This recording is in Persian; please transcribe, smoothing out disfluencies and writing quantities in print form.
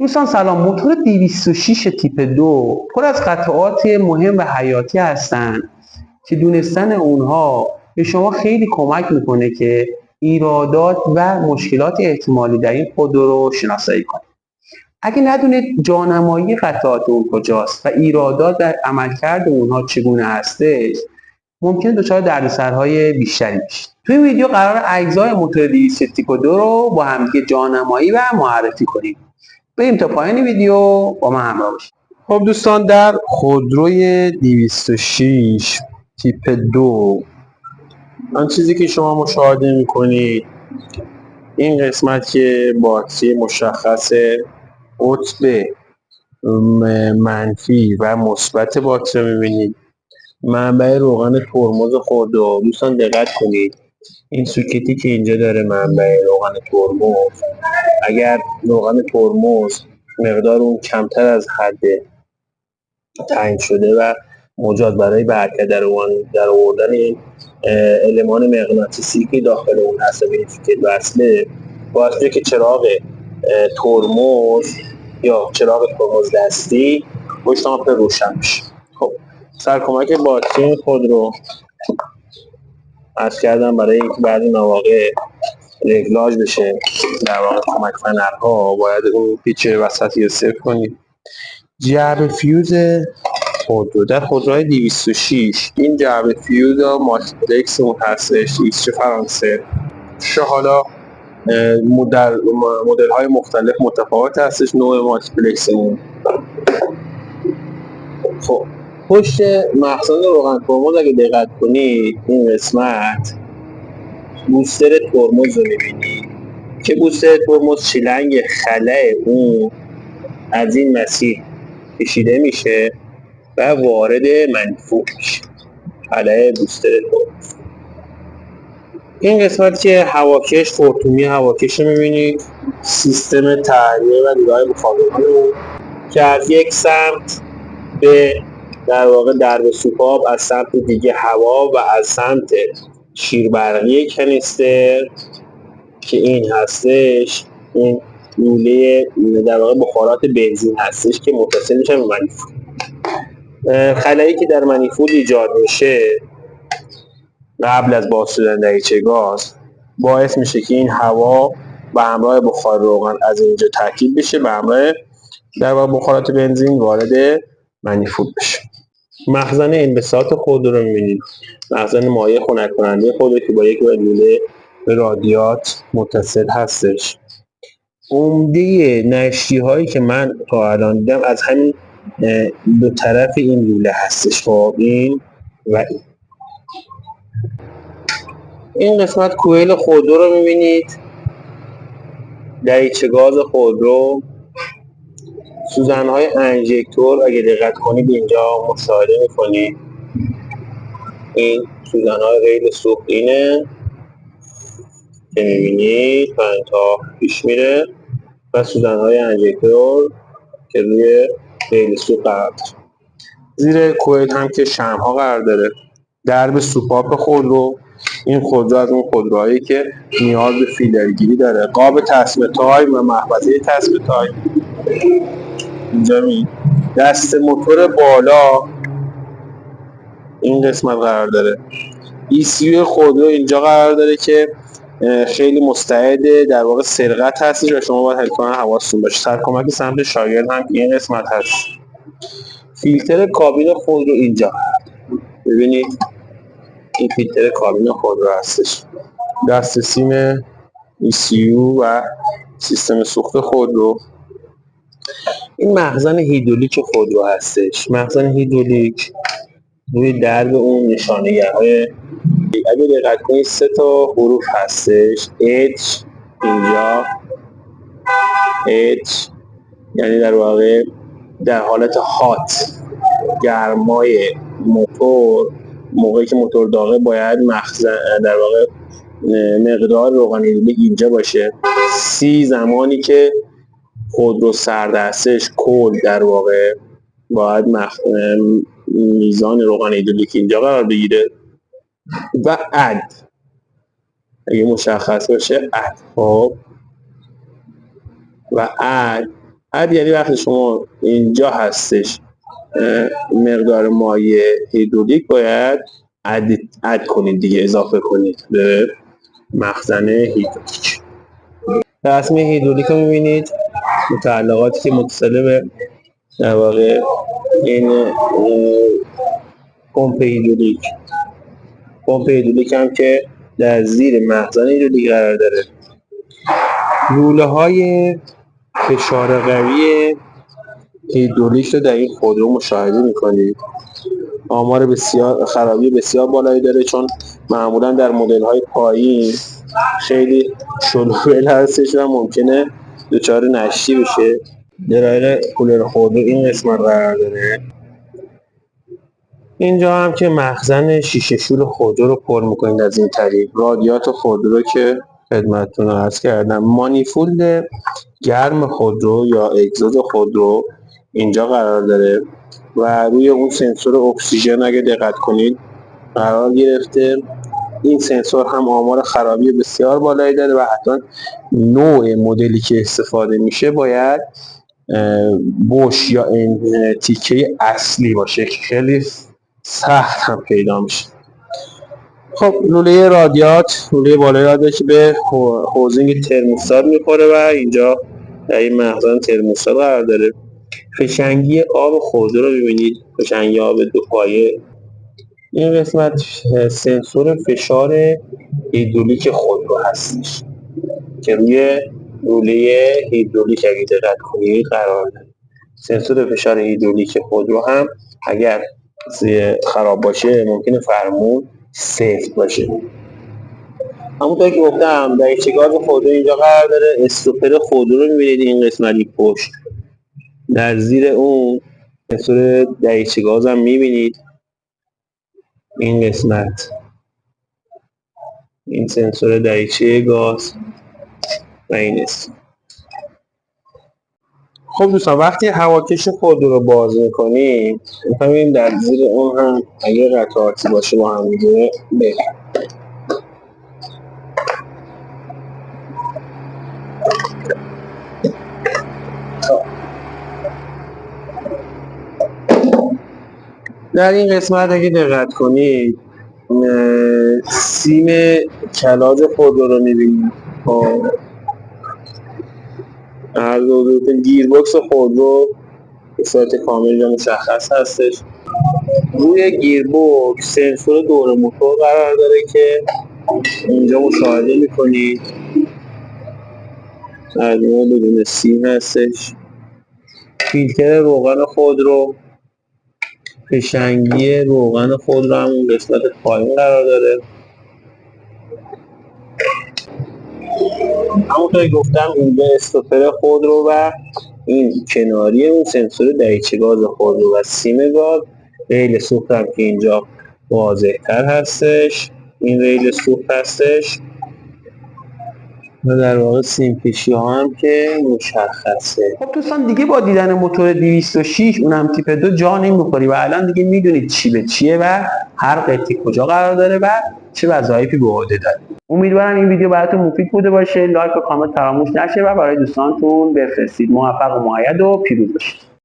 دوستان سلام. موتور 206 تیپ 2 پر از قطعات مهم و حیاتی هستند که دونستن اونها به شما خیلی کمک میکنه که ایرادات و مشکلات احتمالی در این خودرو رو شناسایی کنید. اگه ندونید جانمایی قطعات اون کجاست و ایرادات در عملکرد اونها چگونه هستش، ممکنه دچار دردسرهای بیشتری بشید. توی این ویدیو قرار اجزای موتور 206 تیپ 2 رو با همدیگه جانمایی و معرفی کنیم. بریم تا پایان ویدیو با من همراه باشید. خب دوستان، در خودروی 206 تیپ 2 آن چیزی که شما مشاهده میکنید این قسمت که باتری مشخص قطب منفی و مثبت باتری میبینید. منبع روغن ترمز خودرو، دوستان دقت کنید این سوکتی که اینجا داره منبع روغن ترمز، اگر روغن ترمز مقدار اون کمتر از حد تعیین شده و مجاز برای به حرکت در آوردن این المان مغناطیسی که داخل اون هست به این سوکت وصله، باعث میشه که چراغ ترمز یا چراغ ترمز دستی پشت لامپ روشن بشه. خب سرکمک باتری خود رو عرض کردم برای اینکه بعضی مواقع رگلاژ بشه، در واقع کمک فنرها باید اون پیچ وسطی رو صفر کنید. جعبه فیوز خودرو در خودروهای 206 این جعبه فیوز مالتیپلکس اون هستش، ایکس فرانسه. حالا مدل های مختلف متفاوت هستش نوع مالتیپلکس اون. خب پشت مخزن روغن ترمز اگه دقت کنید این قسمت بوستر ترمز رو میبینید که بوستر ترمز شیلنگ خلأ اون از این مسیر کشیده میشه و وارد منفوخ میشه. خلأ بوستر ترمز. این قسمت که هواکش خرطومی هواکش رو میبینید، سیستم تهویه و نیروهای مقاومت رو که از یک سمت به در واقع درب سوپاب، از سمت دیگه هوا و از سمت شیربرقی کنیستر که این هستش، این لوله در واقع بخارات بنزین هستش که متصل میشه به منیفولد. خلایی که در منیفولد ایجاد میشه قبل از باز شدن دریچه گاز باعث میشه که این هوا به همراه بخار روغن از اینجا ترکیب بشه، به همراه در واقع بخارات بنزین وارد منیفولد بشه. مخزن انبساط خودرو رو می‌بینید، مخزن مایع خنک کننده خودرو که با یک لوله رادیات متصل هستش. عمده نشتی هایی که من تا الان دیدم از همین دو طرف این لوله هستش. خب این و این قسمت کوئل خودرو رو می‌بینید، دریچه گاز خودرو، سوزن‌های انژکتور اگه دقت کنید اینجا مشاهده می‌کنید این سوزن‌های ریل سوختینه که می‌بینید تا پیش میره و سوزن‌های انژکتور که روی ریل سوخت قرار داره. زیر کوئل هم که شمع‌ها قرار داره. درب سوپاپ خودرو، این خودرو از اون خودروهایی که نیاز به فیلرگیری داره. قاب تصمیم تای و محفظه تصمیم تای اینجا دست موتور بالا این قسمت قرار داره. ECU خودرو اینجا قرار داره که خیلی مستعد در واقع سرقت هستش و شما باید حتما حواستون باشه. سرکمک سمت شاگرد هم این قسمت هست. فیلتر کابین خودرو اینجا ببینید، این فیلتر کابین خودرو هستش. دست سیم ECU و سیستم سوخت خودرو. این مخزن هیدرولیک خودرو هستش. مخزن هیدرولیک روی درب اون نشانگرهای اگه دقت کنید 3 تا حروف هستش. H اینجا، H یعنی در واقع در حالت هات گرمای موتور، موقعی که موتور داغه باید مخزن در واقع مقدار روغن هیدرولیک اینجا باشه. C زمانی که خودرو سرد هستش، کل در واقع باید میزان روغن هیدرولیک اینجا قرار بگیره و اد اگه مشخص باشه اد. خب و اد اد یعنی وقتی شما اینجا هستش مقدار مایع هیدرولیک باید اد کنید دیگه، اضافه کنید به مخزن هیدرولیک. رسم هیدرولیک رو میبینید، متعلقاتی که متصل به در واقع این پمپ هیدرولیک هم که در زیر مخزن هیدرولیک قرار داره. لوله های فشار قوی هیدرولیک رو در این خودرو مشاهده میکنید. آمار خرابی بسیار بالایی داره، چون معمولا در مدل های پایین خیلی شلوغ هستش و ممکنه دچار نشتی بشه. درایر کولر خودرو این قسمت قرار داره. اینجا هم که مخزن شیشه شور خودرو رو پر میکنید از این طریق. رادیات خودرو که خدمتتون عرض کردم. مانیفولد گرم خودرو یا اگزوز خودرو اینجا قرار داره و روی اون سنسور اکسیژن اگه دقت کنید قرار گرفته. این سنسور هم آمار خرابی بسیار بالایی داره و حتی نوع مدلی که استفاده میشه باید بوش یا این تیکه اصلی باشه که خیلی سخت هم پیدا میشه. خب لوله رادیات، لوله بالای رادیات که به هوزینگ ترموستات میخوره و اینجا در این مخزن ترموستات قرار داره. فشنگی آب خودرو رو ببینید، فشنگی آب دو پایه. این قسمت سنسور فشار هیدرولیک خودرو هستش که روی لوله هیدرولیک اگه دقت کنید قرار داره. سنسور فشار هیدرولیک خودرو هم اگر خراب باشه ممکنه فرمون سفت باشه. همونطور که گفتم دریچه گاز خودرو اینجا قرار داره. استوپر خودرو رو می‌بینید این قسمتی پشت. در زیر اون سنسور دریچه گاز هم می‌بینید. این قسمت این سنسور دریچه گاز و این است. خب دوستان وقتی هواکش خودرو رو باز می‌کنید می‌فهمید در زیر اون هم اگه قطعاتی باشه با هم دیگه بریم. در این قسمت اگه دقت کنید سیم کلاج خودرو رو می‌بینید. هر دو گیربکس خودرو به صورت کامل مشخص هستش. روی گیربکس سنسور دور موتور قرار داره که اینجا مشاهده می‌کنید. مردم بدون سیم هستش. فیلتر روغن خودرو، فشنگی روغن خودرو همون قسمت پایین قرار داره. همونطور که گفتم اینجا استوپر خودرو و این کناری اون سنسور دریچه گاز خودرو و سیم گاز. ریل سوخت هم که اینجا واضح تر هستش. این ریل سوخت هستش و در واقع سیم کشی ها هم که مشخصه. خب دوستان دیگه با دیدن موتور 206 اونم تیپ 2 جا نمیخوری و الان دیگه میدونید چی به چیه و هر قطعی کجا قرار داره و چه وظایفی به عهده داره. امیدوارم این ویدیو براتون مفید بوده باشه. لایک و کامنت فراموش نشه و برای دوستانتون بفرستید. موفق و مؤید و پیروز باشید.